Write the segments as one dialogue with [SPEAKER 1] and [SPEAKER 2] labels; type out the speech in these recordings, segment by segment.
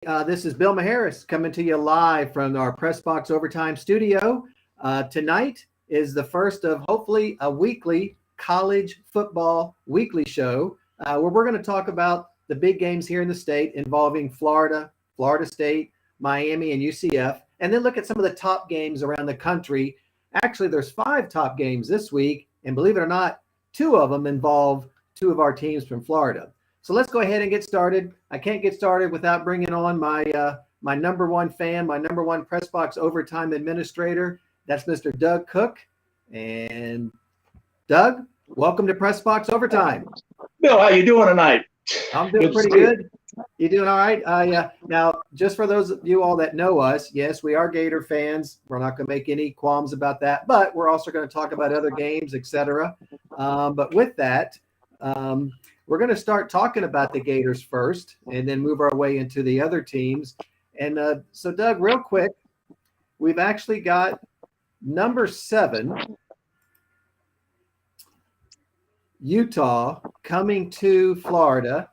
[SPEAKER 1] This is Bill Macheras coming to you live from our Press Box Overtime studio. Tonight is the first of hopefully a weekly college football weekly show where we're going to talk about the big games here in the state involving Florida, Florida State, Miami, and UCF, and then look at some of the top games around the country. Actually, there's 5 top games this week, and believe it or not, 2 of them involve 2 of our teams from Florida. So let's go ahead and get started. I can't get started without bringing on my number one fan, my number one Press Box Overtime administrator. That's Mr. Doug Cook. And Doug, welcome to Press Box Overtime.
[SPEAKER 2] Bill, how you doing tonight?
[SPEAKER 1] I'm doing pretty good. You doing all right? Now, just for those of you all that know us, yes, we are Gator fans. We're not going to make any qualms about that, but we're also going to talk about other games, etc. But with that, we're going to start talking about the Gators first and then move our way into the other teams. And so, Doug, real quick, we've actually got number 7, Utah, coming to Florida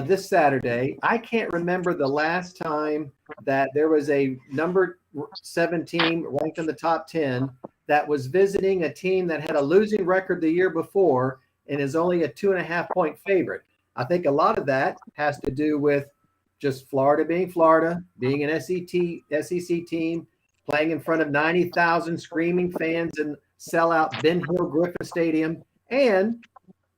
[SPEAKER 1] this Saturday. I can't remember the last time that there was a number 7 team ranked in the top 10 that was visiting a team that had a losing record the year before and is only a 2.5-point favorite. I think a lot of that has to do with just Florida, being an SEC team, playing in front of 90,000 screaming fans and sellout Ben Hill Griffin Stadium, and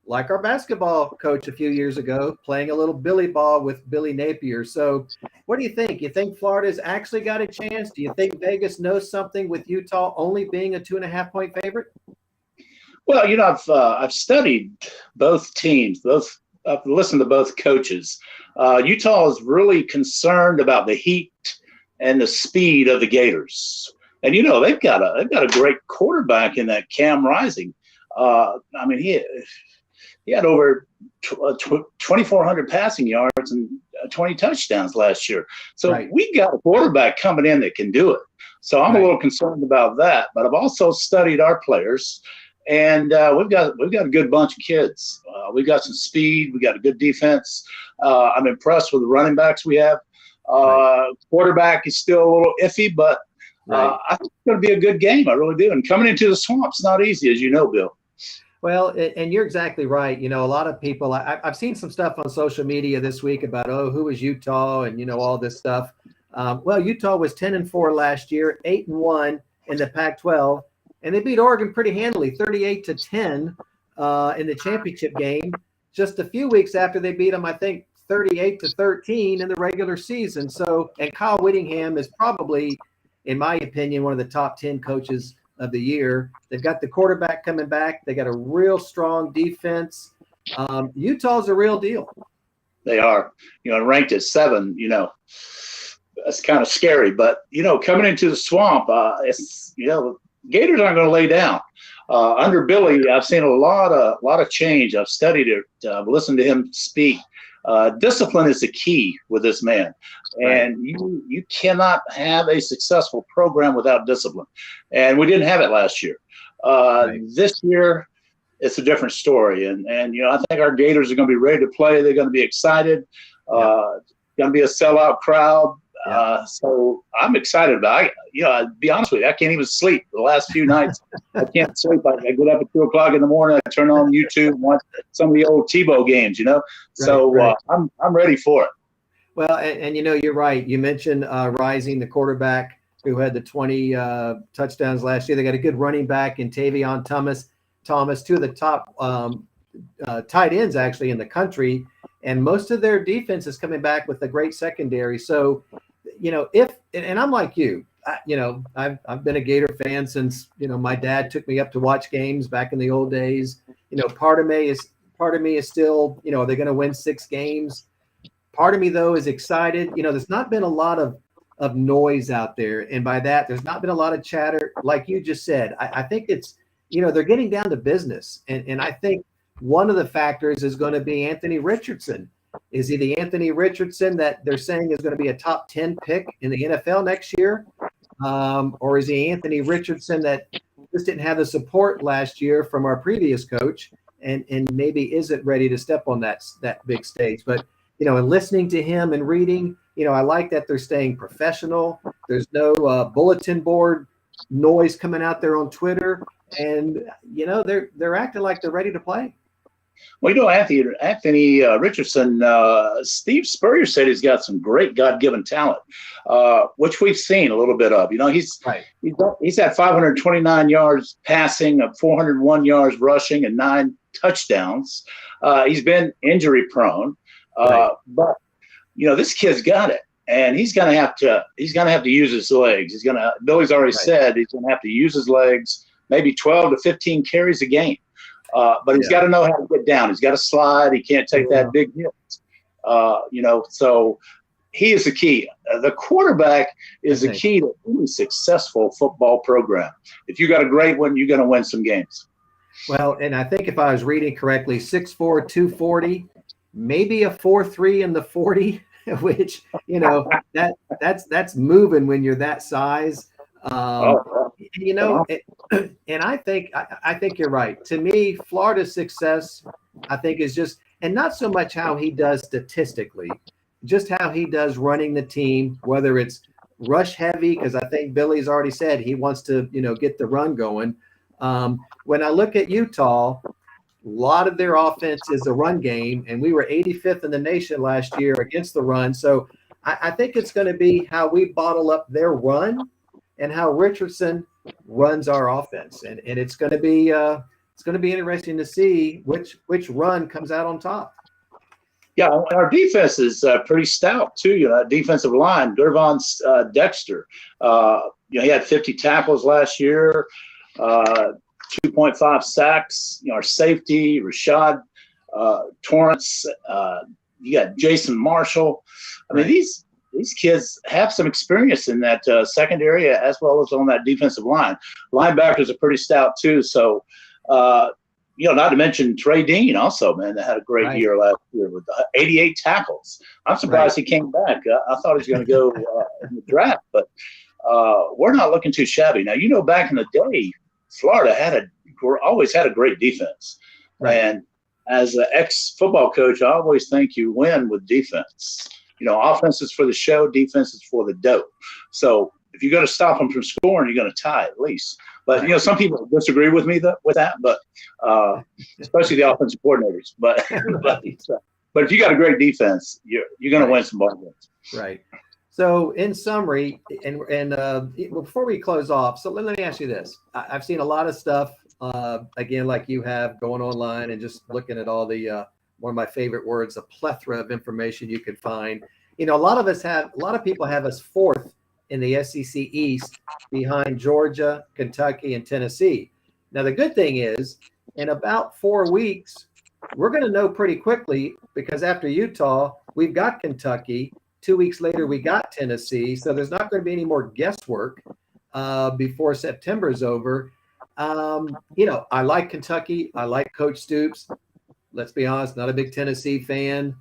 [SPEAKER 1] like our basketball coach a few years ago, playing a little Billy ball with Billy Napier. So what do you think? You think Florida's actually got a chance? Do you think Vegas knows something with Utah only being a 2.5-point favorite?
[SPEAKER 2] Well, I've studied both teams. I've listened to both coaches. Utah is really concerned about the heat and the speed of the Gators, and they've got a great quarterback in that Cam Rising. He had over 2,400 passing yards and 20 touchdowns last year. So
[SPEAKER 1] Right.
[SPEAKER 2] We got a quarterback coming in that can do it. So I'm a little concerned about that. But I've also studied our players. And we've got a good bunch of kids. We've got some speed. We got a good defense. I'm impressed with the running backs we have. Quarterback is still a little iffy, but I think it's going to be a good game. I really do. And coming into the swamp's not easy, as you know, Bill.
[SPEAKER 1] Well, and you're exactly right. A lot of people, I've seen some stuff on social media this week about, who is Utah and, all this stuff. Well, Utah was 10-4 last year, 8-1 in the Pac-12. And they beat Oregon pretty handily, 38-10 in the championship game, just a few weeks after they beat them, I think, 38-13 in the regular season. So, and Kyle Whittingham is probably, in my opinion, one of the top 10 coaches of the year. They've got the quarterback coming back. They got a real strong defense. Utah's a real deal. They
[SPEAKER 2] are, ranked at 7. That's kind of scary. But coming into the swamp, it's Gators aren't going to lay down. Under Billy, I've seen a lot of change. I've studied it. I've listened to him speak. Discipline is the key with this man, and you cannot have a successful program without discipline. And we didn't have it last year. This year, it's a different story. And I think our Gators are going to be ready to play. They're going to be excited. It's going to be a sellout crowd. So I'm excited about it. I'll be honest with you, I can't even sleep the last few nights. I can't sleep. I get up at 2 o'clock in the morning. I turn on YouTube and watch some of the old Tebow games, So I'm ready for it.
[SPEAKER 1] Well, and you're right. You mentioned Rising, the quarterback who had the 20 touchdowns last year. They got a good running back in Tavion Thomas, 2 of the top tight ends actually in the country. And most of their defense is coming back with a great secondary. So, and I'm like you, I've been a Gator fan since, my dad took me up to watch games back in the old days. Part of me is still, are they going to win 6 games? Part of me, though, is excited. There's not been a lot of noise out there. And by that, there's not been a lot of chatter. Like you just said, I think it's, they're getting down to business. And I think one of the factors is going to be Anthony Richardson. Is he the Anthony Richardson that they're saying is going to be a top 10 pick in the NFL next year? Or is he Anthony Richardson that just didn't have the support last year from our previous coach and maybe isn't ready to step on that big stage? But, and listening to him and reading, I like that they're staying professional. There's no bulletin board noise coming out there on Twitter, and they're acting like they're ready to play.
[SPEAKER 2] Well, Anthony Richardson, Steve Spurrier said he's got some great God-given talent, which we've seen a little bit of. He's had 529 yards passing, 401 yards rushing, and 9 touchdowns. He's been injury prone, but this kid's got it, and he's gonna have to use his legs. Billy's already said he's gonna have to use his legs, maybe 12 to 15 carries a game. But he's got to know how to get down. He's got to slide. He can't take that big hit. So he is the key. The quarterback is the key to any successful football program. If you got a great one, you're going to win some games.
[SPEAKER 1] Well, and I think if I was reading correctly, 6'4", 240, maybe a 4.3 in the 40, which, that's moving when you're that size. And I think you're right. To me, Florida's success, I think, is just, and not so much how he does statistically, just how he does running the team, whether it's rush heavy, because I think Billy's already said he wants to, get the run going. When I look at Utah, a lot of their offense is a run game, and we were 85th in the nation last year against the run. So I think it's going to be how we bottle up their run and how Richardson runs our offense, and it's going to be interesting to see which run comes out on top.
[SPEAKER 2] Yeah, our defense is pretty stout too. Defensive line, Gervon Dexter. He had 50 tackles last year, 2.5 sacks. Our safety, Rashad Torrance. You got Jason Marshall. I mean, these kids have some experience in that secondary as well as on that defensive line. Linebackers are pretty stout too. So, not to mention Trey Dean also, man, that had a great year last year with 88 tackles. I'm surprised he came back. I thought he was going to go in the draft, but we're not looking too shabby. Now, back in the day, Florida always had a great defense. Right. And as an ex-football coach, I always think you win with defense. Offense is for the show, defense is for the dough. So if you're going to stop them from scoring, you're going to tie at least. But, some people disagree with me with that, but especially the offensive coordinators. But if you got a great defense, you're going to win some ball games.
[SPEAKER 1] Right. So in summary, and before we close off, so let me ask you this. I've seen a lot of stuff, again, like you have, going online and just looking at all the one of my favorite words, a plethora of information you could find. A lot of people have us 4th in the SEC East behind Georgia, Kentucky, and Tennessee. Now, the good thing is, in about 4 weeks, we're going to know pretty quickly, because after Utah, we've got Kentucky. 2 weeks later, we got Tennessee. So there's not going to be any more guesswork before September's over. I like Kentucky. I like Coach Stoops. Let's be honest, not a big Tennessee fan.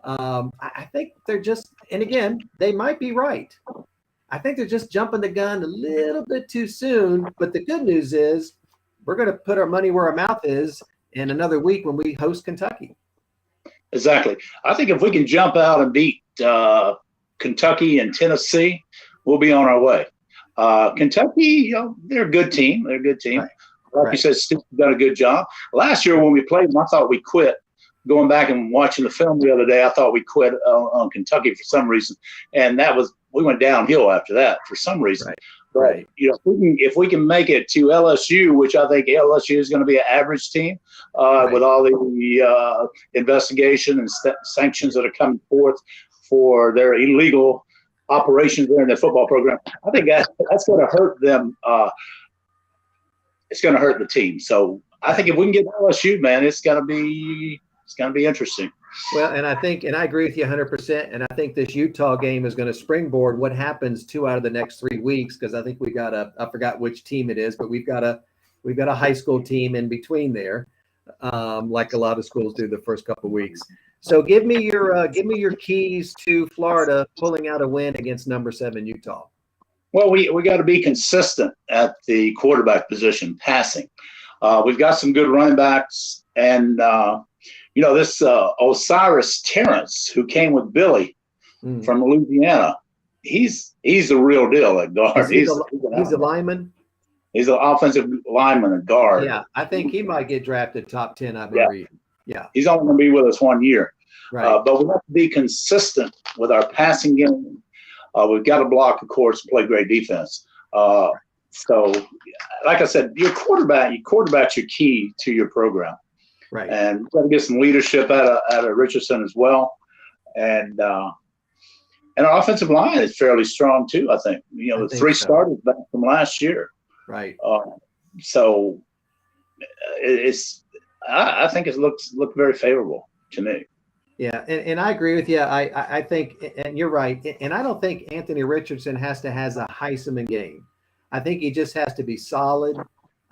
[SPEAKER 1] I think they're just, and again, they might be right. I think they're just jumping the gun a little bit too soon. But the good news is we're going to put our money where our mouth is in another week when we host Kentucky.
[SPEAKER 2] Exactly. I think if we can jump out and beat Kentucky and Tennessee, we'll be on our way. Kentucky, they're a good team. They're a good team.
[SPEAKER 1] Right.
[SPEAKER 2] Like you said, Steve done a good job. Last year when we played them, I thought we quit. Going back and watching the film the other day, I thought we quit on Kentucky for some reason, and we went downhill after that for some reason.
[SPEAKER 1] Right.
[SPEAKER 2] But
[SPEAKER 1] Right.
[SPEAKER 2] If we can make it to LSU, which I think LSU is going to be an average team with all the investigation and sanctions that are coming forth for their illegal operations there in their football program, I think that's going to hurt them. It's going to hurt the team. So I think if we can get LSU, man, it's going to be interesting.
[SPEAKER 1] Well, and I agree with you 100%. And I think this Utah game is going to springboard what happens 2 out of the next 3 weeks, because I think we got I forgot which team it is, but we've got a high school team in between there, like a lot of schools do the first couple of weeks. So give me your keys to Florida pulling out a win against number 7 Utah.
[SPEAKER 2] Well, we got to be consistent at the quarterback position, passing. We've got some good running backs, and this Osiris Terrence, who came with Billy, from Louisiana. He's the real deal at guard.
[SPEAKER 1] He's a lineman.
[SPEAKER 2] He's an offensive lineman at guard.
[SPEAKER 1] Yeah, I think he might get drafted top 10, I believe. Yeah.
[SPEAKER 2] He's only going to be with us 1 year.
[SPEAKER 1] Right.
[SPEAKER 2] But we have to be consistent with our passing game. We've got to block, of course, and play great defense. So, like I said, your quarterback's your key to your program.
[SPEAKER 1] Right.
[SPEAKER 2] And we've got to get some leadership out of Richardson as well. And our offensive line is fairly strong too, I think. The three starters back from last year.
[SPEAKER 1] Right.
[SPEAKER 2] So I think it looks very favorable to me.
[SPEAKER 1] Yeah, and I agree with you. I think, and you're right. And I don't think Anthony Richardson has a Heisman game. I think he just has to be solid.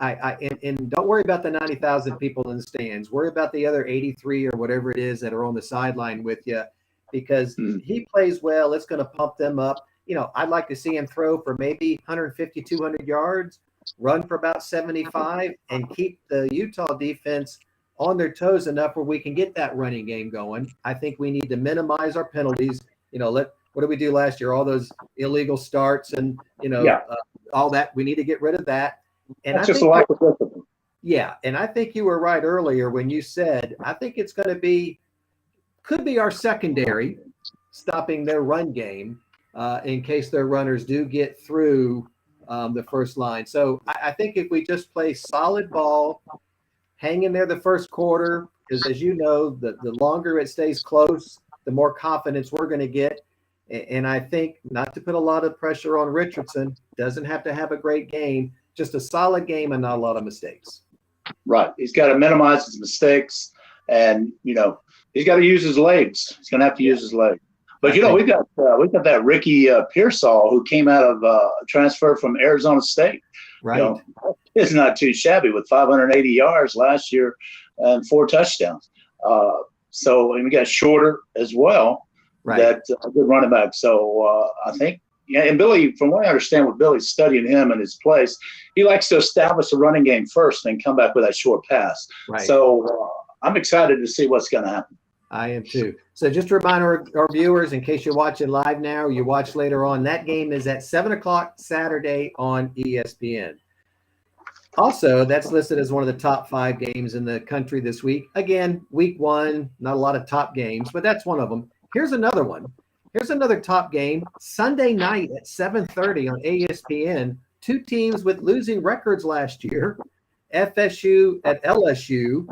[SPEAKER 1] And don't worry about the 90,000 people in the stands. Worry about the other 83 or whatever it is that are on the sideline with you, because he plays well. It's going to pump them up. I'd like to see him throw for maybe 150, 200 yards, run for about 75, and keep the Utah defense on their toes enough where we can get that running game going. I think we need to minimize our penalties. What did we do last year? All those illegal starts and, all that. We need to get rid of that. And
[SPEAKER 2] that's just a lack of discipline.
[SPEAKER 1] Yeah. And I think you were right earlier when you said, I think it's going to could be our secondary stopping their run game in case their runners do get through the first line. So I think if we just play solid ball, hang in there the first quarter, because as you know, the longer it stays close, the more confidence we're going to get. And I think, not to put a lot of pressure on Richardson, doesn't have to have a great game, just a solid game and not a lot of mistakes.
[SPEAKER 2] Right. He's got to minimize his mistakes, and he's got to use his legs. He's going to have to use his legs. But we've got that Ricky Pearsall, who came out of transfer from Arizona State.
[SPEAKER 1] Right.
[SPEAKER 2] It's not too shabby with 580 yards last year and 4 touchdowns. And we got Shorter as well.
[SPEAKER 1] Right.
[SPEAKER 2] That's a good running back. So I think, and Billy, from what I understand with Billy studying him and his place, he likes to establish a running game first and come back with that short pass.
[SPEAKER 1] Right.
[SPEAKER 2] So I'm excited to see what's going to happen.
[SPEAKER 1] I am too. So just to remind our viewers, in case you're watching live now, you watch later on, that game is at 7:00 Saturday on ESPN. Also, that's listed as one of the top 5 games in the country this week. Again, week 1, not a lot of top games, but that's one of them. Here's another one. Here's another top game. Sunday night at 7:30 on ESPN. 2 teams with losing records last year. FSU at LSU.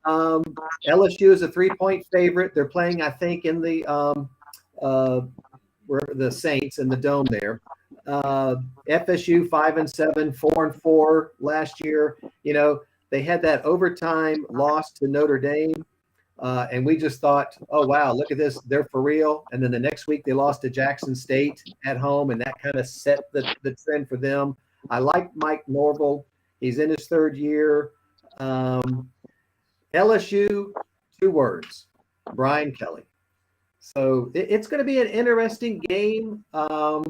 [SPEAKER 1] LSU is a 3-point favorite. They're playing, I think, in the Saints in the dome there. FSU 5-7, 4-4 last year. They had that overtime loss to Notre Dame. And we just thought, oh, wow, look at this. They're for real. And then the next week they lost to Jackson State at home, and that kind of set the trend for them. I like Mike Norvell. He's in his 3rd year. LSU, 2 words, Brian Kelly. So it's going to be an interesting game. I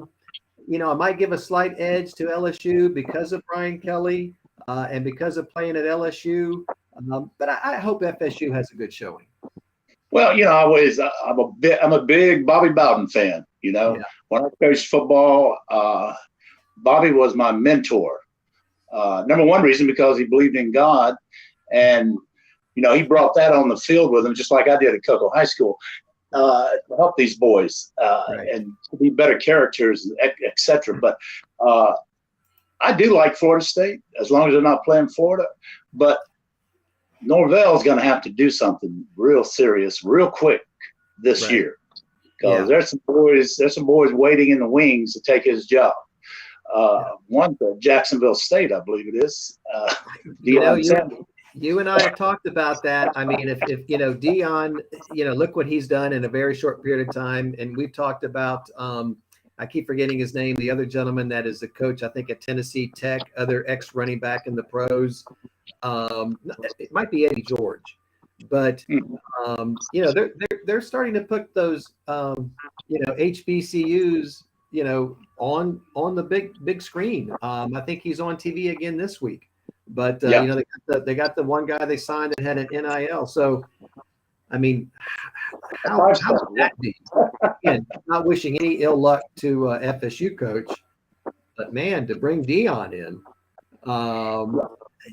[SPEAKER 1] might give a slight edge to LSU because of Brian Kelly and because of playing at LSU. But I hope FSU has a good showing.
[SPEAKER 2] Well, I'm a big Bobby Bowden fan. When I coached football, Bobby was my mentor. Number one reason, because he believed in God, and he brought that on the field with him, just like I did at Cocoa High School, to help these boys and to be better characters, etc. But I do like Florida State, as long as they're not playing Florida. But Norvell's going to have to do something real serious, real quick this year, because there's some boys waiting in the wings to take his job. One for Jacksonville State, I believe it is.
[SPEAKER 1] You and I have talked about that. I mean, if Deion, look what he's done in a very short period of time, and we've talked about. I keep forgetting his name. The other gentleman that is the coach, I think, at Tennessee Tech, other ex-running back in the pros. It might be Eddie George, but they're starting to put those HBCUs on the big screen. I think he's on TV again this week. But they got the one guy they signed that had an NIL. So I mean, how
[SPEAKER 2] Five
[SPEAKER 1] would
[SPEAKER 2] star.
[SPEAKER 1] that be? Again, not wishing any ill luck to FSU coach, but man, to bring Dion in,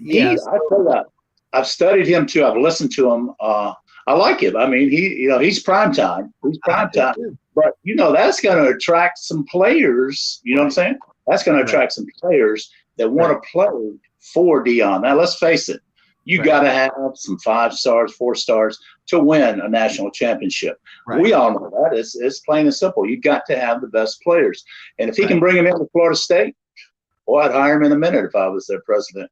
[SPEAKER 1] yes,
[SPEAKER 2] I tell you, I've studied him too. I've listened to him. I like him. I mean, he's prime time. He's prime time. But that's going to attract some players. You know what I'm saying? That's going to attract some players that want to play for Dion. Now, let's face it. You got to have some 5 stars, 4 stars to win a national championship. Right. We all know that. It's plain and simple. You got to have the best players. And if he can bring them into Florida State, boy, I'd hire him in a minute if I was their president.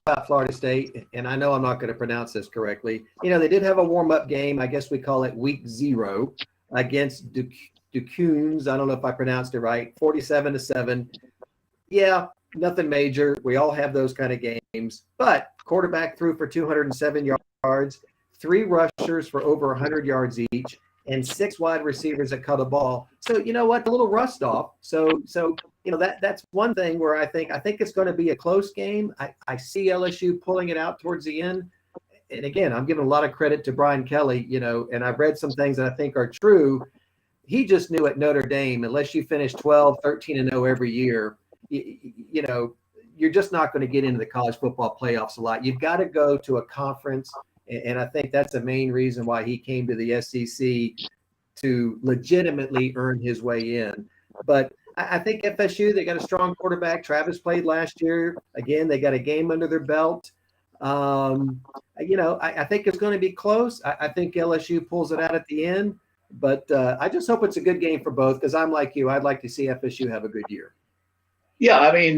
[SPEAKER 1] About Florida State, and I know I'm not going to pronounce this correctly. They did have a warm-up game. I guess we call it week 0 against Duquesne. I don't know if I pronounced it right. 47-7. Yeah, nothing major. We all have those kind of games. But quarterback threw for 207 yards, 3 rushers for over 100 yards each, and 6 wide receivers that caught a ball. So you know what? A little rust off. So that's one thing where I think it's going to be a close game. I see LSU pulling it out towards the end. And again, I'm giving a lot of credit to Brian Kelly, and I've read some things that I think are true. He just knew at Notre Dame, unless you finish 12, 13-0 every year, you're just not going to get into the college football playoffs a lot. You've got to go to a conference. And I think that's the main reason why he came to the SEC, to legitimately earn his way in. But I think FSU, they got a strong quarterback. Travis played last year. Again, they got a game under their belt. I think it's going to be close. I think LSU pulls it out at the end. But I just hope it's a good game for both, because I'm like you. I'd like to see FSU have a good year.
[SPEAKER 2] Yeah, I mean,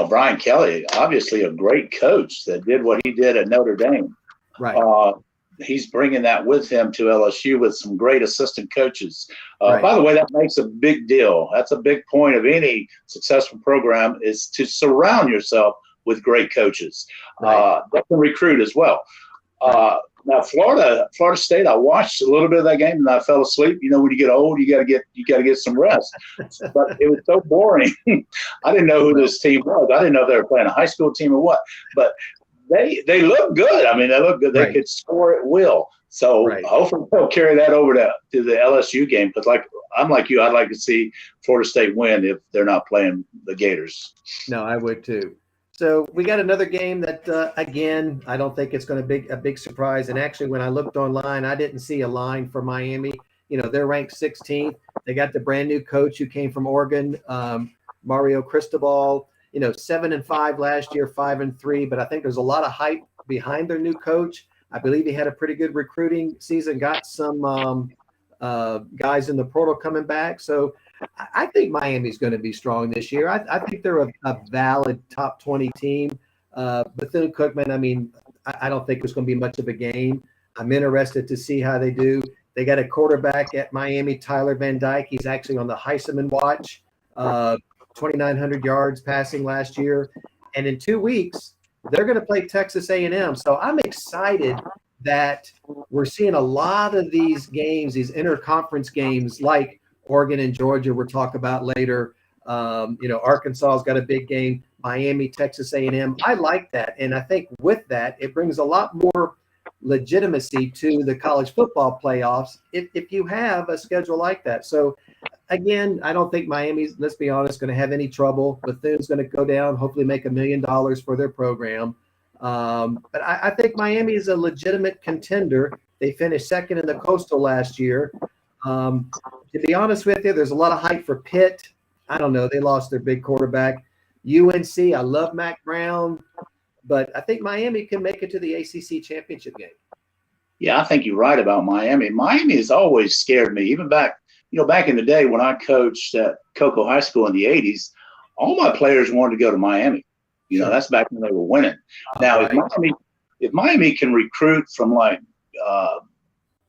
[SPEAKER 2] Brian Kelly, obviously a great coach that did what he did at Notre Dame.
[SPEAKER 1] Right.
[SPEAKER 2] He's bringing that with him to LSU with some great assistant coaches. By the way, that makes a big deal. That's a big point of any successful program, is to surround yourself with great coaches. That can recruit as well. Now, Florida State, I watched a little bit of that game and I fell asleep. When you get old, you got to get some rest. But it was so boring. I didn't know who this team was. I didn't know if they were playing a high school team or what. But they look good. I mean, they look good. They could score at will. So hopefully they'll carry that over to the LSU game. Because I'm like you, I'd like to see Florida State win if they're not playing the Gators.
[SPEAKER 1] No, I would too. So we got another game that, again, I don't think it's going to be a big surprise. And actually, when I looked online, I didn't see a line for Miami. They're ranked 16th. They got the brand new coach who came from Oregon, Mario Cristobal. 7-5 last year, 5-3. But I think there's a lot of hype behind their new coach. I believe he had a pretty good recruiting season, got some guys in the portal coming back. So I think Miami's going to be strong this year. I think they're a valid top 20 team. Bethune-Cookman, I mean, I don't think it's going to be much of a game. I'm interested to see how they do. They got a quarterback at Miami, Tyler Van Dyke. He's actually on the Heisman watch, 2,900 yards passing last year. And in 2 weeks, they're going to play Texas A&M. So I'm excited that we're seeing a lot of these games, these interconference games, like Oregon and Georgia we'll talk about later. Arkansas's got a big game. Miami, Texas A&M. I like that. And I think with that, it brings a lot more legitimacy to the college football playoffs if you have a schedule like that. So, again, I don't think Miami's, let's be honest, going to have any trouble. Bethune's going to go down, hopefully make $1 million for their program. But I think Miami is a legitimate contender. They finished second in the Coastal last year. To be honest with you, there's a lot of hype for Pitt. I don't know. They lost their big quarterback. UNC, I love Mac Brown, but I think Miami can make it to the ACC championship game.
[SPEAKER 2] Yeah, I think you're right about Miami. Miami has always scared me. Even back in the day when I coached at Cocoa High School in the 80s, all my players wanted to go to Miami. That's back when they were winning. Now, if Miami can recruit from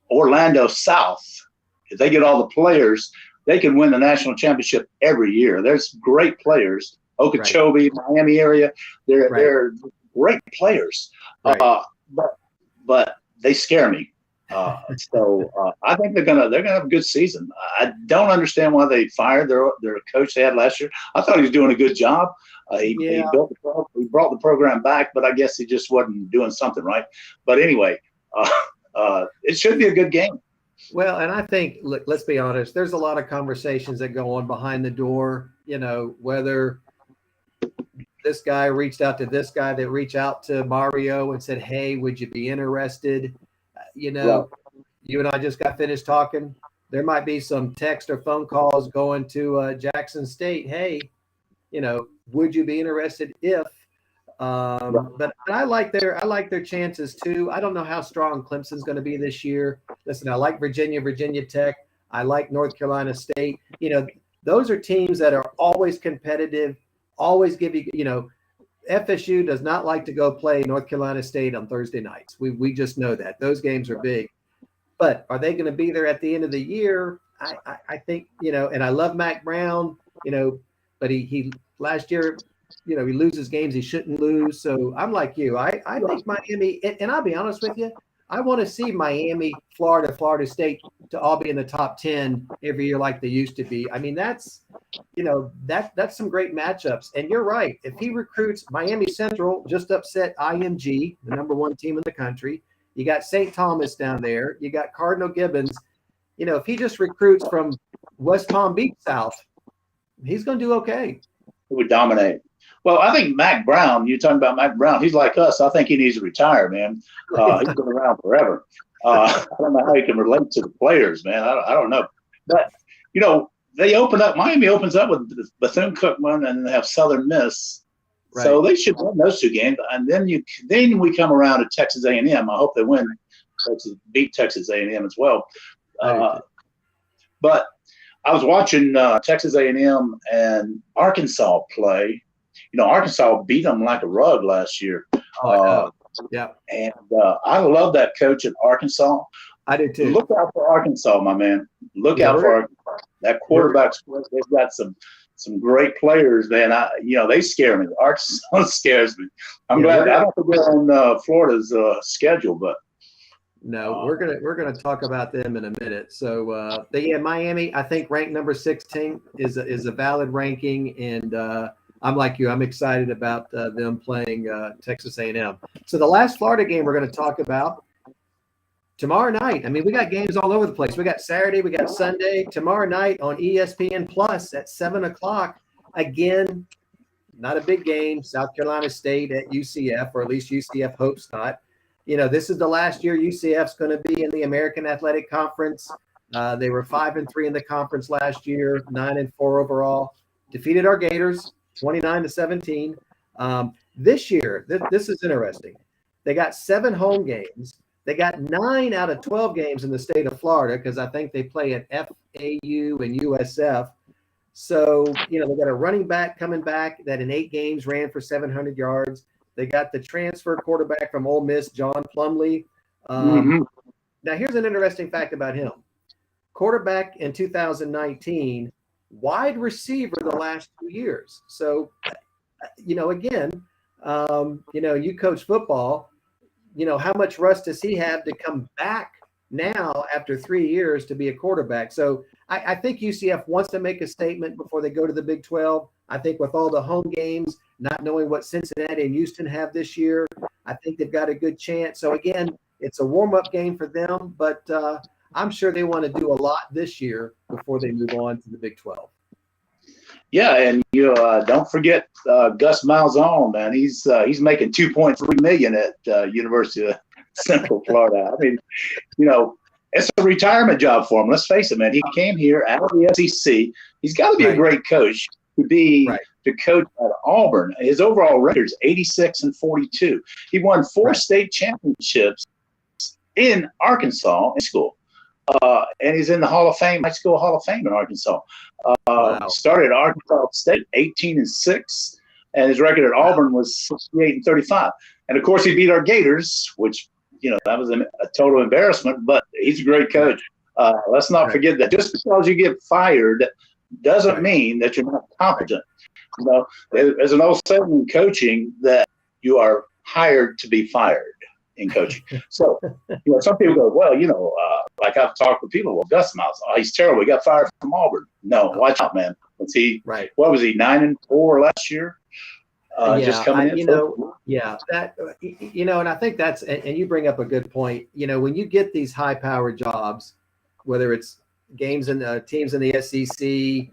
[SPEAKER 2] Orlando South, if they get all the players, they can win the national championship every year. There's great players. Okeechobee, Miami area, they're great players. But they scare me. So I think they're gonna have a good season. I don't understand why they fired their coach they had last year. I thought he was doing a good job. He brought the program back, but I guess he just wasn't doing something right. But anyway, it should be a good game.
[SPEAKER 1] Well, and I think, look, let's be honest, there's a lot of conversations that go on behind the door, whether this guy reached out to this guy that reached out to Mario and said, hey, would you be interested? You and I just got finished talking. There might be some text or phone calls going to Jackson State. Hey, would you be interested if? But I like their chances too. I don't know how strong Clemson's going to be this year. Listen, I like Virginia Tech. I like North Carolina State. Those are teams that are always competitive, always give you, FSU does not like to go play North Carolina State on Thursday nights. We just know that. Those games are big. But are they going to be there at the end of the year? I think, and I love Mac Brown, but he last year, he loses games he shouldn't lose. So I'm like you. I think Miami, and I'll be honest with you, I want to see Miami, Florida State to all be in the top 10 every year like they used to be. I mean, that's some great matchups. And you're right. If he recruits Miami Central, just upset IMG, the number 1 team in the country. You got St. Thomas down there. You got Cardinal Gibbons. If he just recruits from West Palm Beach South, he's going to do okay.
[SPEAKER 2] He would dominate. Well, I think Mac Brown, you're talking about Mac Brown, he's like us. I think he needs to retire, man. He's been around forever. I don't know how he can relate to the players, man. I don't know. But, they open up, Miami opens up with Bethune-Cookman, and they have Southern Miss. Right. So they should win those 2 games. And then we come around to Texas A&M. I hope they win, beat Texas A&M as well. But I was watching Texas A&M and Arkansas play. Arkansas beat them like a rug last year.
[SPEAKER 1] Yeah.
[SPEAKER 2] And I love that coach at Arkansas.
[SPEAKER 1] I do too.
[SPEAKER 2] Look out for Arkansas, my man. Look out for Arkansas. That quarterback split. They've got some great players, man. They scare me. Arkansas scares me. I'm glad I don't think they're on Florida's schedule, but
[SPEAKER 1] no, we're gonna talk about them in a minute. So, Miami, I think ranked number 16 is a valid ranking, and I'm like you. I'm excited about them playing Texas A&M. So the last Florida game we're going to talk about tomorrow night. I mean, we got games all over the place. We got Saturday, we got Sunday. Tomorrow night on ESPN Plus at 7:00. Again, not a big game. South Carolina State at UCF, or at least UCF hopes not. This is the last year UCF's going to be in the American Athletic Conference. They were 5-3 in the conference last year, 9-4 overall. Defeated our Gators 29-17. This year, this is interesting. They got 7 home games. They got 9 out of 12 games in the state of Florida because I think they play at FAU and USF. So, they got a running back coming back that in 8 games ran for 700 yards. They got the transfer quarterback from Ole Miss, John Plumlee. Now, here's an interesting fact about him. Quarterback in 2019, wide receiver the last 2 years. So, again, you coach football, how much rust does he have to come back now after 3 years to be a quarterback? So I think UCF wants to make a statement before they go to the Big 12. I think with all the home games, not knowing what Cincinnati and Houston have this year, I think they've got a good chance. So, again, it's a warm-up game for them, but I'm sure they want to do a lot this year before they move on to the Big 12.
[SPEAKER 2] Yeah, and don't forget Gus Malzahn, man. He's making $2.3 million at University of Central Florida. I mean, it's a retirement job for him. Let's face it, man. He came here out of the SEC. He's got to be a great coach to be the coach at Auburn. His overall record is 86-42. He won 4 state championships in Arkansas in school. And he's in the Hall of Fame, high school Hall of Fame in Arkansas. Started at Arkansas State 18-6, and his record at Auburn was 68-35. And of course, he beat our Gators, which that was a total embarrassment. But he's a great coach. Let's not forget that. Just because you get fired doesn't mean that you're not competent. There's an old saying in coaching that you are hired to be fired. in coaching. So, some people go, well, like I've talked with people, well, Gus Miles, he's terrible. He got fired from Auburn. No, watch out, man. Was he,
[SPEAKER 1] right.
[SPEAKER 2] What was he, 9-4 last year? Just coming in.
[SPEAKER 1] And I think that's, and you bring up a good point. When you get these high powered jobs, whether it's teams in the SEC,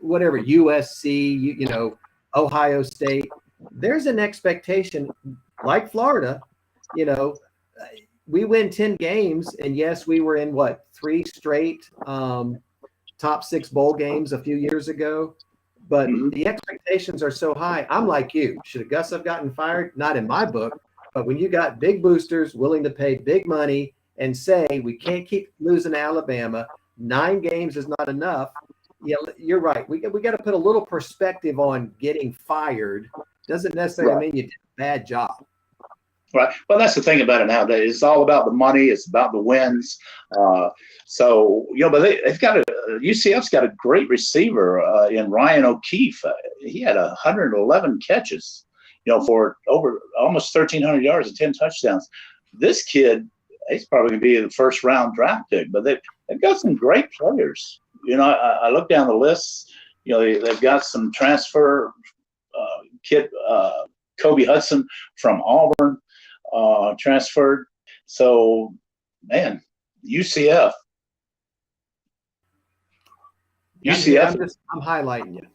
[SPEAKER 1] whatever, USC, Ohio State, there's an expectation like Florida, we win 10 games, and yes, we were in 3 straight top 6 bowl games a few years ago. But the expectations are so high. I'm like you. Should Gus have gotten fired? Not in my book. But when you got big boosters willing to pay big money and say we can't keep losing to Alabama, 9 games is not enough. Yeah, you're right. We got to put a little perspective on getting fired. Doesn't necessarily mean you did a bad job.
[SPEAKER 2] Right. Well, that's the thing about it nowadays. It's all about the money. It's about the wins. But they've got UCF's got a great receiver in Ryan O'Keefe. He had 111 catches, for over almost 1,300 yards and 10 touchdowns. This kid, he's probably going to be the first round draft pick. But they've got some great players. I look down the list. They've got some transfer kid, Kobe Hudson from Auburn. Transferred. So, man, UCF.
[SPEAKER 1] I'm highlighting you.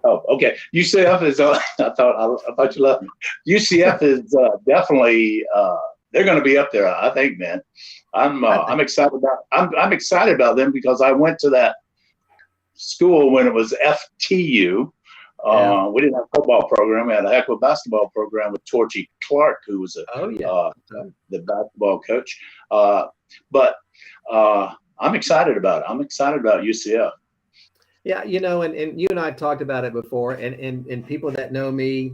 [SPEAKER 2] Oh, okay. UCF is. I thought you loved me. UCF is definitely. They're going to be up there. I think, man. I'm excited about. I'm excited about them because I went to that school when it was FTU. We didn't have a football program. We had a heck of a basketball program with Torchy Clark, who was the basketball coach. But I'm excited about it. I'm excited about UCF.
[SPEAKER 1] Yeah, and you and I talked about it before, and people that know me,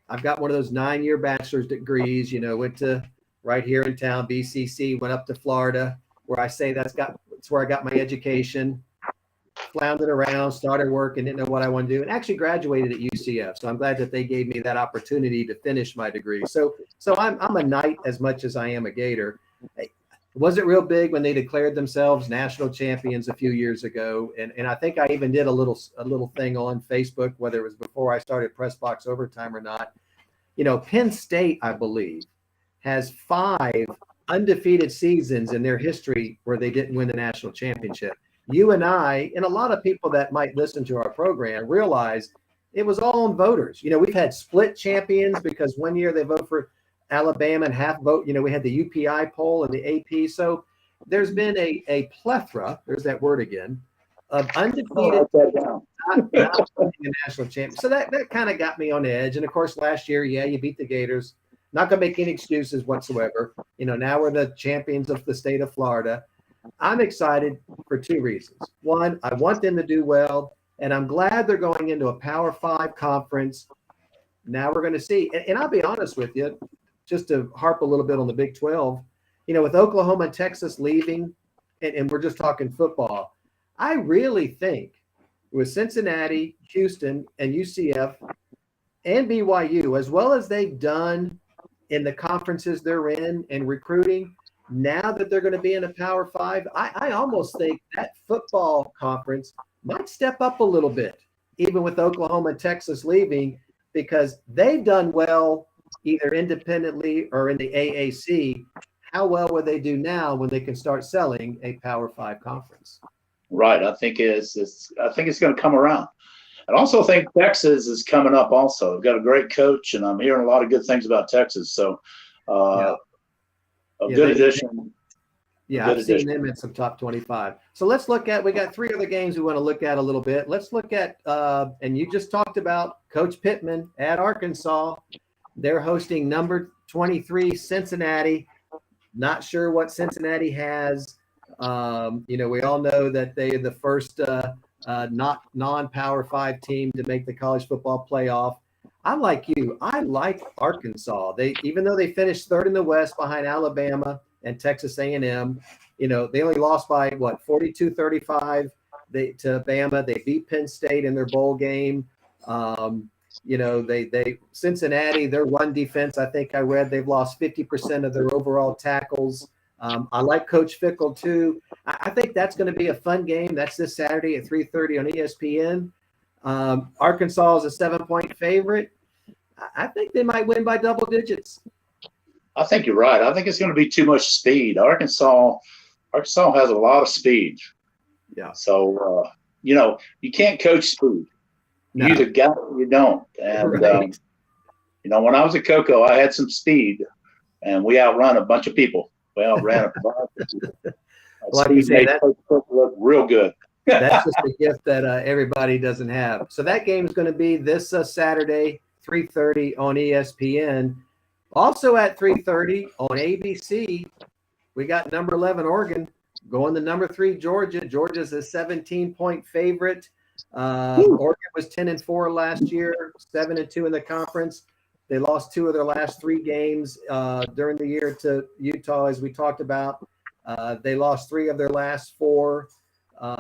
[SPEAKER 1] I've got one of those 9-year bachelor's degrees, went to right here in town, BCC, went up to Florida, where I say that's where I got my education. Floundered around, started work, and didn't know what I wanted to do, and actually graduated at UCF. So I'm glad that they gave me that opportunity to finish my degree. So I'm a Knight as much as I am a Gator. It wasn't real big when they declared themselves national champions a few years ago, and I think I even did a little thing on Facebook, whether it was before I started Press Box Overtime or not. Penn State, I believe, has 5 undefeated seasons in their history where they didn't win the national championship. You and I, and a lot of people that might listen to our program, realize it was all on voters. We've had split champions because one year they vote for Alabama and half vote. We had the UPI poll and the AP. So there's been a plethora, there's that word again, of undefeated, not winning the national champion. So that kind of got me on edge. And of course, last year, you beat the Gators. Not going to make any excuses whatsoever. Now we're the champions of the state of Florida. I'm excited for 2 reasons. One, I want them to do well, and I'm glad they're going into a Power 5 conference. Now we're going to see. And I'll be honest with you, just to harp a little bit on the Big 12, with Oklahoma and Texas leaving, and we're just talking football, I really think with Cincinnati, Houston, and UCF and BYU, as well as they've done in the conferences they're in and recruiting, now that they're going to be in a Power 5, I almost think that football conference might step up a little bit, even with Oklahoma and Texas leaving, because they've done well either independently or in the AAC. How well will they do now when they can start selling a Power 5 conference?
[SPEAKER 2] Right. I think it's going to come around. I also think Texas is coming up also. They've got a great coach, and I'm hearing a lot of good things about Texas. So, good addition.
[SPEAKER 1] I've seen them in some top 25. So let's look at, we got 3 other games we want to look at a little bit. Let's look at, and you just talked about Coach Pittman at Arkansas. They're hosting number 23 Cincinnati. Not sure what Cincinnati has. We all know that they are the first not non-Power 5 team to make the college football playoff. I'm like you. I like Arkansas. Even though they finished 3rd in the West behind Alabama and Texas A&M, they only lost by 42-35 to Bama. They beat Penn State in their bowl game. they Cincinnati, their run defense, I think I read they've lost 50% of their overall tackles. I like Coach Fickle too. I think that's going to be a fun game. That's this Saturday at 3:30 on ESPN. Arkansas is a 7-point favorite. I think they might win by double digits.
[SPEAKER 2] I think you're right. I think it's going to be too much speed. Arkansas has a lot of speed.
[SPEAKER 1] Yeah.
[SPEAKER 2] So, you can't coach speed.
[SPEAKER 1] No.
[SPEAKER 2] You either got it or you don't. And,
[SPEAKER 1] right.
[SPEAKER 2] When I was at Cocoa, I had some speed, and we outrun a bunch of people. We outran a bunch of people.
[SPEAKER 1] Like you say, that
[SPEAKER 2] look real good.
[SPEAKER 1] That's just a gift that everybody doesn't have. So that game is going to be this Saturday, 3:30 on ESPN. Also at 3:30 on ABC, we got number 11 Oregon going to number 3 Georgia. Georgia's a 17-point favorite. Oregon was 10-4 last year, 7-2 in the conference. They lost 2 of their last 3 games during the year to Utah, as we talked about. They lost 3 of their last 4.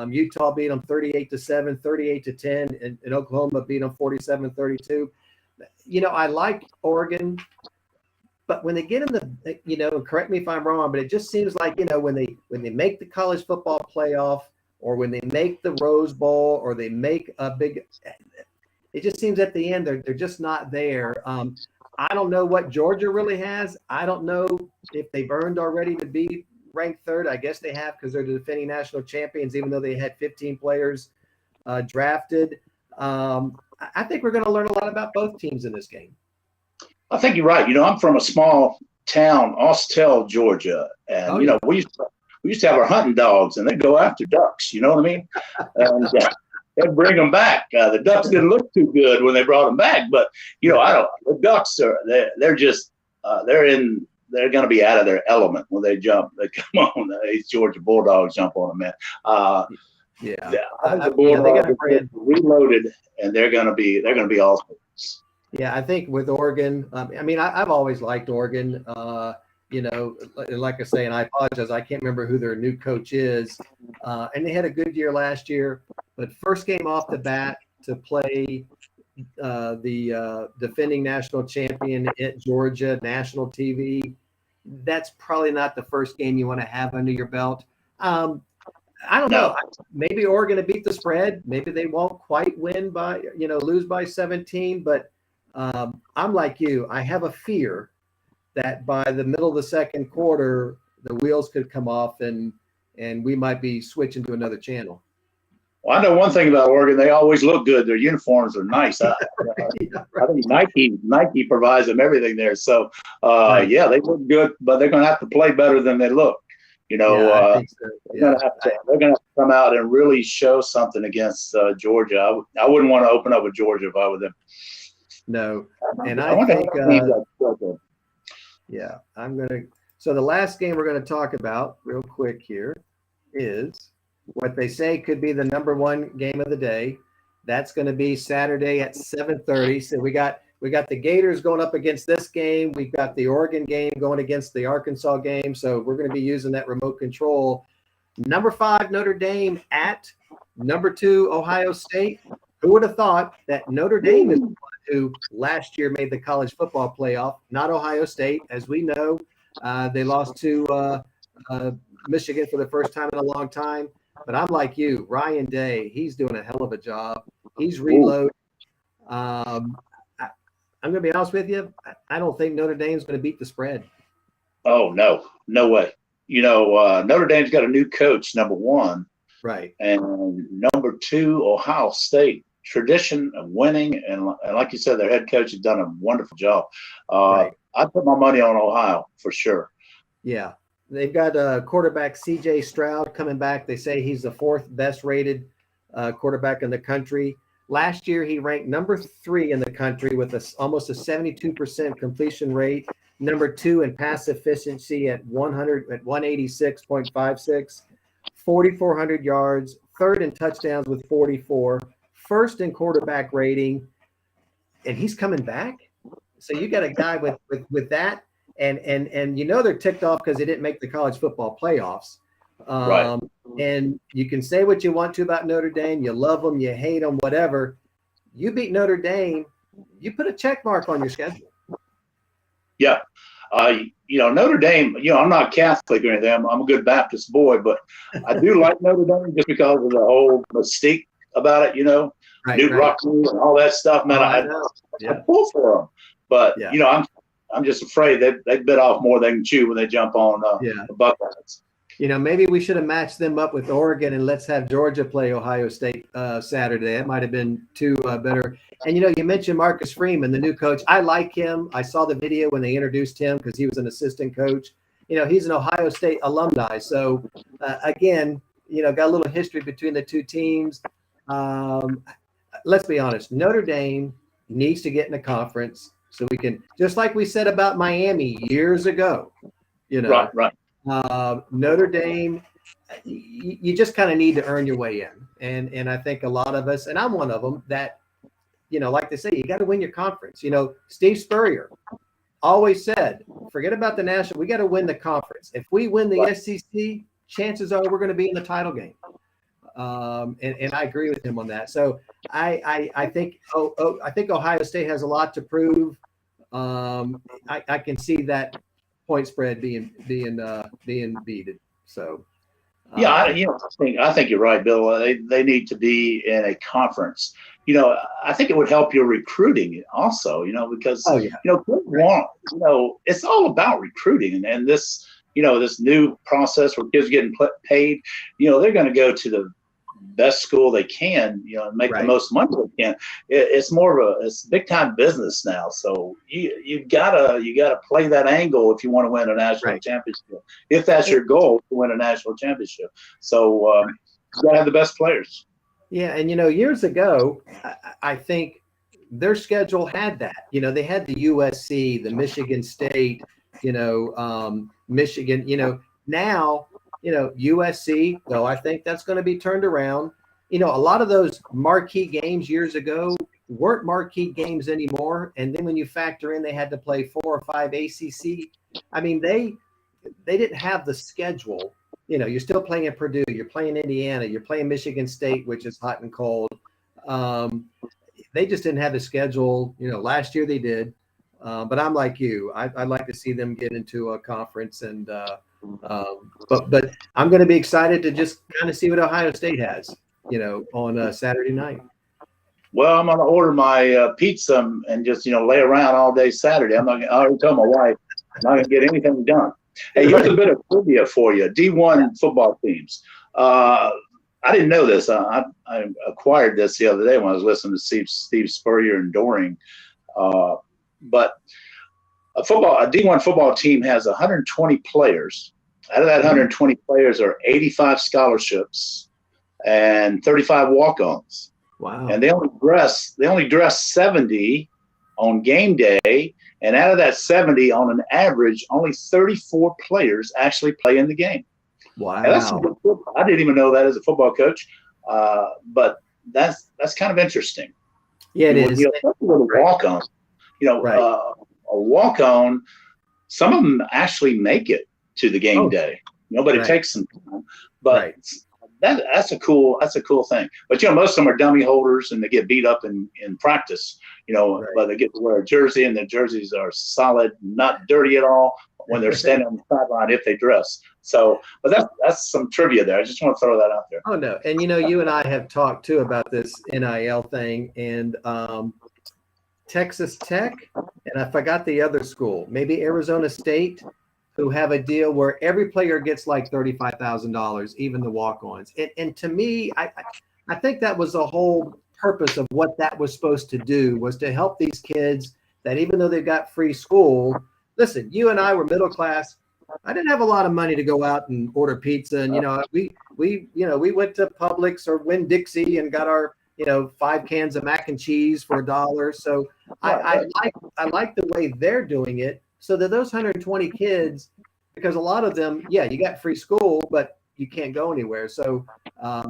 [SPEAKER 1] Utah beat them 38-7, 38-10, and Oklahoma beat them 47-32. I like Oregon, but when they get in the, correct me if I'm wrong, but it just seems like, when they make the college football playoff, or when they make the Rose Bowl, or they make a big, it just seems at the end they're just not there. I don't know what Georgia really has. I don't know if they've earned already to be ranked 3rd. I guess they have, because they're the defending national champions, even though they had 15 players drafted. I think we're going to learn a lot about both teams in this game.
[SPEAKER 2] I think you're right. I'm from a small town, Austell, Georgia, and we used to have our hunting dogs, and they'd go after ducks. You know what I mean? And they'd bring them back. The ducks didn't look too good when they brought them back, but the ducks they're just they're going to be out of their element when they jump. They come on. These Georgia Bulldogs jump on them, man. The Bulldogs are reloaded, and they're going to be awesome.
[SPEAKER 1] Yeah, I think with Oregon, I've always liked Oregon. Like I say, and I apologize, I can't remember who their new coach is. And they had a good year last year, but first game off the bat to play the defending national champion at Georgia, national TV, that's probably not the first game you want to have under your belt. I don't know. Maybe Oregon will beat the spread. Maybe they won't quite win by, lose by 17. But I'm like you. I have a fear that by the middle of the second quarter, the wheels could come off and we might be switching to another channel.
[SPEAKER 2] Well, I know one thing about Oregon. They always look good. Their uniforms are nice. I think Nike provides them everything there. So, yeah, they look good, but they're going to have to play better than they look. I think so. They're going to have to come out and really show something against Georgia. I wouldn't want to open up with Georgia if I were them.
[SPEAKER 1] No, and I think I'm going to. So the last game we're going to talk about real quick here is what they say could be the number 1 game of the day. That's going to be Saturday at 7:30. So we got the Gators going up against this game. We've got the Oregon game going against the Arkansas game. So we're going to be using that remote control. Number 5 Notre Dame at number 2 Ohio State. Who would have thought that Notre Dame is the one who last year made the college football playoff, not Ohio State? As we know, they lost to Michigan for the first time in a long time. But I'm like you, Ryan Day, he's doing a hell of a job. He's reloaded. I'm going to be honest with you. I don't think Notre Dame's going to beat the spread.
[SPEAKER 2] Oh, no way. Notre Dame's got a new coach, number 1.
[SPEAKER 1] Right.
[SPEAKER 2] And number 2, Ohio State. Tradition of winning. And like you said, their head coach has done a wonderful job.
[SPEAKER 1] Right.
[SPEAKER 2] I'd put my money on Ohio for sure.
[SPEAKER 1] Yeah. They've got quarterback C.J. Stroud coming back. They say he's the 4th best rated quarterback in the country. Last year, he ranked number 3 in the country with almost a 72% completion rate. Number 2 in pass efficiency at 186.56, 4,400 yards, 3rd in touchdowns with 44, 1st in quarterback rating, and he's coming back. So you got a guy with that. And they're ticked off because they didn't make the college football playoffs.
[SPEAKER 2] Right.
[SPEAKER 1] And you can say what you want to about Notre Dame. You love them, you hate them, whatever. You beat Notre Dame, you put a check mark on your schedule.
[SPEAKER 2] Yeah. Notre Dame, I'm not Catholic or anything. I'm a good Baptist boy, but I do like Notre Dame just because of the whole mystique about it, Newt Rockne and all that stuff, man. I pull for them. But, I'm just afraid that they bit off more than they can chew when they jump on the Buckeyes.
[SPEAKER 1] Maybe we should have matched them up with Oregon and let's have Georgia play Ohio State Saturday. It might have been two better. And, you mentioned Marcus Freeman, the new coach. I like him. I saw the video when they introduced him because he was an assistant coach. He's an Ohio State alumni. So, again, got a little history between the two teams. Let's be honest. Notre Dame needs to get in a conference so we can, just like we said about Miami years ago,
[SPEAKER 2] Right.
[SPEAKER 1] Notre Dame, you just kind of need to earn your way in. And I think a lot of us, and I'm one of them, that, like they say, you got to win your conference. Steve Spurrier always said, forget about the national, we got to win the conference. If we win the SEC, chances are we're going to be in the title game. And I agree with him on that. So I think Ohio State has a lot to prove. I can see that point spread being beaten. So
[SPEAKER 2] I think you're right, Bill. They need to be in a conference. I think it would help your recruiting also. Because it's all about recruiting, and this this new process where kids are getting paid. They're going to go to the best school they can, and make the most money they can. It's more of it's big time business now. So you gotta play that angle if you want to win a national championship. If that's your goal, to win a national championship. So you gotta have the best players.
[SPEAKER 1] Yeah, and years ago, I think their schedule had that. They had the USC, the Michigan State, Michigan. Now. USC, though, I think that's going to be turned around. A lot of those marquee games years ago weren't marquee games anymore. And then when you factor in they had to play 4 or 5 ACC, I mean, they didn't have the schedule. You're still playing at Purdue, you're playing Indiana, you're playing Michigan State, which is hot and cold. They just didn't have the schedule. Last year they did. But I'm like you. I'd like to see them get into a conference and but I'm going to be excited to just kind of see what Ohio State has, on Saturday night.
[SPEAKER 2] Well, I'm going to order my pizza and just, lay around all day Saturday. I already told my wife I'm not going to get anything done. Hey, here's a bit of trivia for you. D1 football teams. I didn't know this. I acquired this the other day when I was listening to Steve Spurrier and Doring. But a D1 football team has 120 players. Out of that 120 players are 85 scholarships and 35 walk-ons.
[SPEAKER 1] Wow.
[SPEAKER 2] And they only dress 70 on game day. And out of that 70, on an average, only 34 players actually play in the game.
[SPEAKER 1] Wow.
[SPEAKER 2] I didn't even know that as a football coach. But that's kind of interesting.
[SPEAKER 1] Yeah, it is.
[SPEAKER 2] Walk-on. A walk-on, some of them actually make it to the game day. But it takes some time. But that's a cool thing. But most of them are dummy holders and they get beat up in practice. But they get to wear a jersey and the jerseys are solid, not dirty at all when they're standing on the sideline if they dress. So, but that's some trivia there. I just want to throw that out there.
[SPEAKER 1] Oh no, and you and I have talked too about this NIL thing and. Texas Tech, and I forgot the other school, maybe Arizona State, who have a deal where every player gets like $35,000, even the walk-ons. And to me, I think that was the whole purpose of what that was supposed to do, was to help these kids that even though they've got free school, listen, you and I were middle class. I didn't have a lot of money to go out and order pizza. And, we went to Publix or Winn-Dixie and got our 5 cans of mac and cheese for $1. So I like the way they're doing it, so that those 120 kids, because a lot of them, you got free school, but you can't go anywhere. So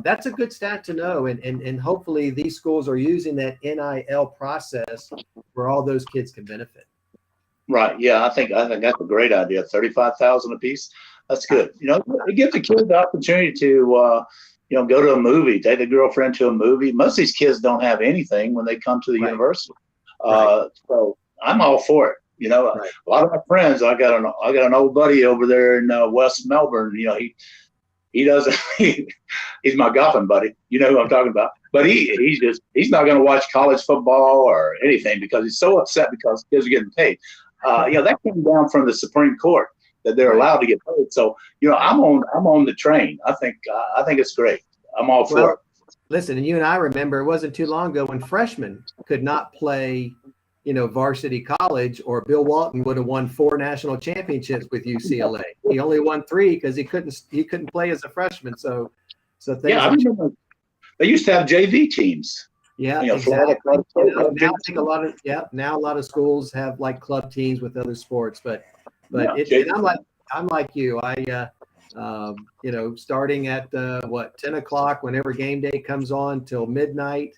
[SPEAKER 1] that's a good stat to know. And hopefully these schools are using that NIL process where all those kids can benefit.
[SPEAKER 2] Right. Yeah. I think that's a great idea. 35,000 a piece. That's good. It gives the kids the opportunity to, go to a movie, take a girlfriend to a movie. Most of these kids don't have anything when they come to the university. So I'm all for it.
[SPEAKER 1] Right.
[SPEAKER 2] A lot of my friends, I got an old buddy over there in West Melbourne. He doesn't. He's my golfing buddy. You know who I'm talking about. But he's not going to watch college football or anything because he's so upset because kids are getting paid. That came down from the Supreme Court that they're allowed to get paid. So I'm on the train. I think it's great. I'm all for it.
[SPEAKER 1] Listen, and you and I remember it wasn't too long ago when freshmen could not play, varsity college, or Bill Walton would have won 4 national championships with UCLA. He only won 3 because he couldn't play as a freshman. So things.
[SPEAKER 2] I remember they used to have JV teams.
[SPEAKER 1] Yeah, exactly. Now I think a lot of schools have like club teams with other sports, but I'm like you. I starting at 10 o'clock whenever game day comes on till midnight.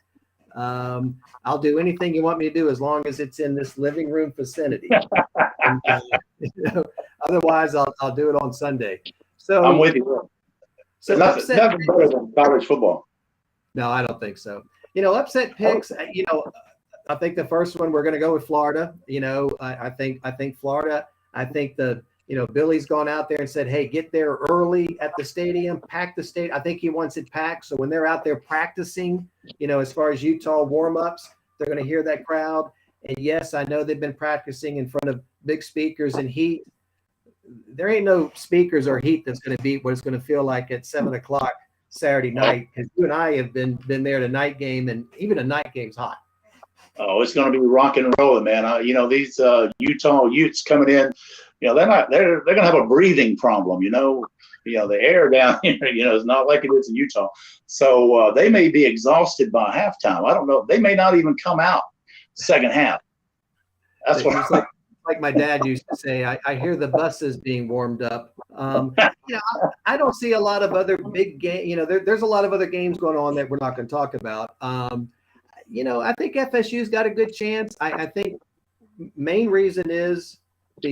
[SPEAKER 1] I'll do anything you want me to do as long as it's in this living room vicinity. And, otherwise, I'll do it on Sunday. So
[SPEAKER 2] I'm with you. So nothing better than college football.
[SPEAKER 1] No, I don't think so. Upset picks. I think the first one we're going to go with Florida. I think Florida. I think Billy's gone out there and said, hey, get there early at the stadium, pack the stadium. I think he wants it packed. So when they're out there practicing, as far as Utah warm-ups, they're going to hear that crowd. And yes, I know they've been practicing in front of big speakers and heat. There ain't no speakers or heat that's going to beat what it's going to feel like at 7 o'clock Saturday night. Because you and I have been there at a night game, and even a night game's hot.
[SPEAKER 2] Oh, it's going to be rock and rolling, man. These Utah Utes coming in, they're going to have a breathing problem. The air down here, is not like it is in Utah. So they may be exhausted by halftime. I don't know. They may not even come out second half. That's what
[SPEAKER 1] like my dad used to say. I hear the buses being warmed up. I don't see a lot of other big games. There's a lot of other games going on that we're not going to talk about. I think FSU's got a good chance. I think main reason is,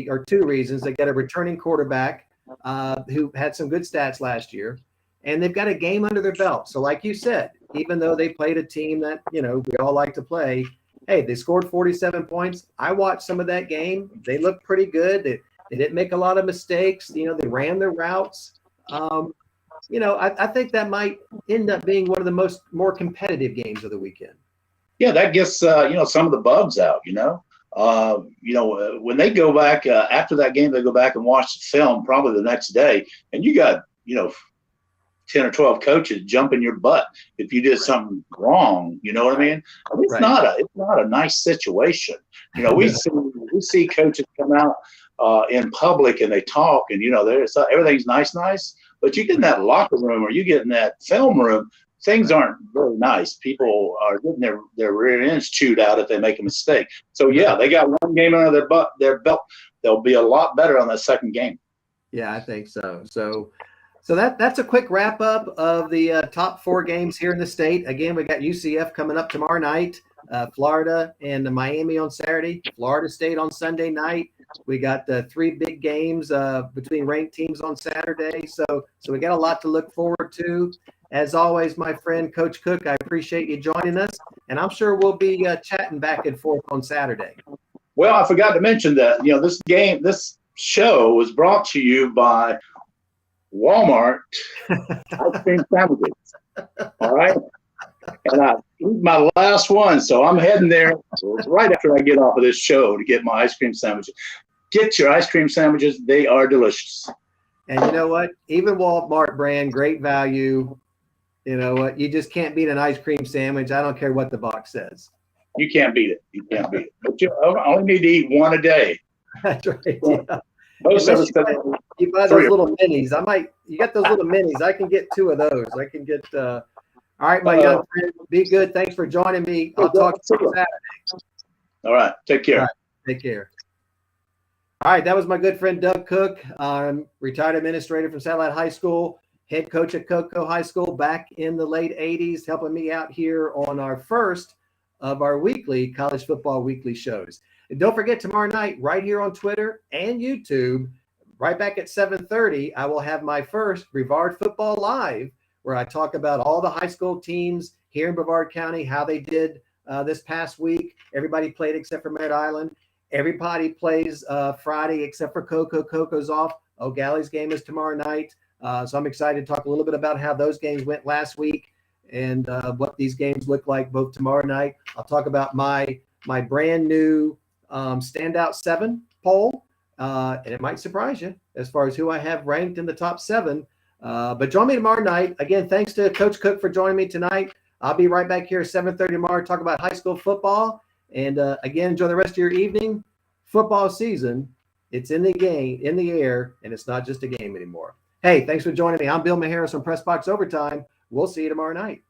[SPEAKER 1] or 2 reasons. They got a returning quarterback who had some good stats last year, and they've got a game under their belt. So like you said, even though they played a team that, we all like to play, hey, they scored 47 points. I watched some of that game. They looked pretty good. They didn't make a lot of mistakes. They ran their routes. I think that might end up being one of the more competitive games of the weekend.
[SPEAKER 2] Yeah, that gets some of the bugs out. When they go back after that game, they go back and watch the film probably the next day, and you got 10 or 12 coaches jumping your butt if you did something wrong. You know what I mean? It's not a nice situation. We see coaches come out in public and they talk, and everything's nice, but you get in that locker room or you get in that film room. Things aren't very nice. People are getting their rear ends chewed out if they make a mistake. So yeah, they got one game under their belt. They'll be a lot better on that second game.
[SPEAKER 1] Yeah, I think so. So that's a quick wrap up of the top 4 games here in the state. Again, we got UCF coming up tomorrow night, Florida and Miami on Saturday, Florida State on Sunday night. We got the 3 big games between ranked teams on Saturday. So we got a lot to look forward to. As always, my friend, Coach Cook, I appreciate you joining us, and I'm sure we'll be chatting back and forth on Saturday.
[SPEAKER 2] Well, I forgot to mention that, this show was brought to you by Walmart ice cream sandwiches. All right. And I eat my last one, so I'm heading there right after I get off of this show to get my ice cream sandwiches. Get your ice cream sandwiches. They are delicious.
[SPEAKER 1] And you know what? Even Walmart brand, great value. You know what? You just can't beat an ice cream sandwich. I don't care what the box says.
[SPEAKER 2] You can't beat it. But you only need to eat one a day.
[SPEAKER 1] That's right. Yeah.
[SPEAKER 2] Most of us
[SPEAKER 1] you buy those little minis. You got those little minis. I can get 2 of those. I can get all right, my young friend. Be good. Thanks for joining me. I'll talk to you Saturday.
[SPEAKER 2] All right. Take care.
[SPEAKER 1] All right, take care. All right, that was my good friend Doug Cook, retired administrator from Satellite High School, head coach at Cocoa High School back in the late 80s, helping me out here on our first of our weekly College Football Weekly shows. And don't forget, tomorrow night, right here on Twitter and YouTube, right back at 7:30, I will have my first Brevard Football Live, where I talk about all the high school teams here in Brevard County, how they did this past week. Everybody played except for Merritt Island. Everybody plays Friday except for Coco. Coco's off. O'Galley's game is tomorrow night. So I'm excited to talk a little bit about how those games went last week and what these games look like both tomorrow night. I'll talk about my brand new standout 7 poll, and it might surprise you as far as who I have ranked in the top 7. But join me tomorrow night. Again, thanks to Coach Cook for joining me tonight. I'll be right back here at 7:30 tomorrow to talk about high school football. And again, enjoy the rest of your evening. Football season, it's in the air, and it's not just a game anymore. Hey, thanks for joining me. I'm Bill Macheras from Press Box Overtime. We'll see you tomorrow night.